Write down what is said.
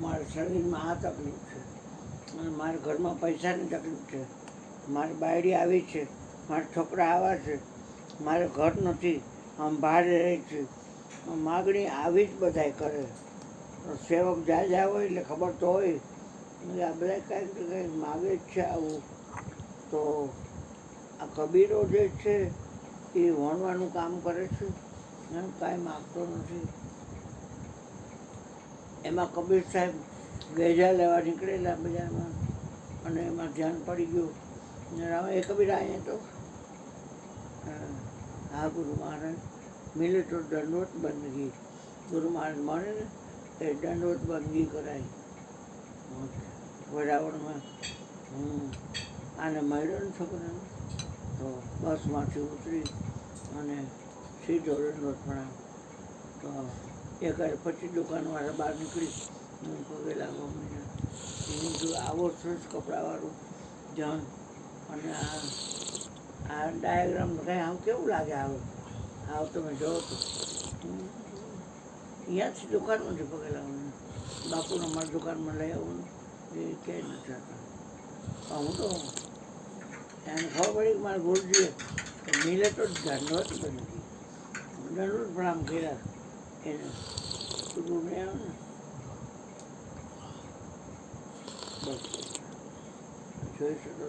મારા શરીરમાં આ તકલીફ છે અને મારા ઘરમાં પૈસાની તકલીફ છે, મારી બાયડી આવી છે, મારા છોકરા આવા છે, મારે ઘર નથી, આમ ભાડે રહે છે, માગણી આવી જ બધાય કરે. સેવક જાય હોય એટલે ખબર તો હોય આ બધા કાંઈક ને કંઈક માગે જ છે આવું. તો આ કબીરો જે છે એ વણવાનું કામ કરે છે, એમ કાંઈ માગતો નથી. એમાં કબીર સાહેબ ગેજા લેવા નીકળેલા બજારમાં અને એમાં ધ્યાન પડી ગયું. એ કબીર અહીંયા તો હા ગુરુ મહારાજ મિલે તો દંડવત બંદગી. ગુરુ મહારાજ મળે ને એ દંડવત બંદગી કરાય વડાવણમાં. આને મળ્યો ને છોકરાને તો બસમાંથી ઉતરી અને સીધો દંડવત પ્રણામ. તો એક પછી દુકાનવાળા બહાર નીકળી પગે લાગવા માંડ્યા. એનું જો આવો સરસ કપડાવાળું જન અને આ ડાયાગ્રામ કંઈ આમ કેવું લાગે આવ તમે જોવો તો અહીંયાથી દુકાનમાંથી પગે લાગવાનું. બાપુને મારી દુકાનમાં લઈ આવવાનું એ ક્યાંય નથી થતા. હું તો એને ખબર પડી કે મારા ગુરુજીએ મિલે તો દંડવત બની ગઈ. દંડવત પ્રણામ કર્યા એને ગુરુને આવે ને બસ જોઈ શકો.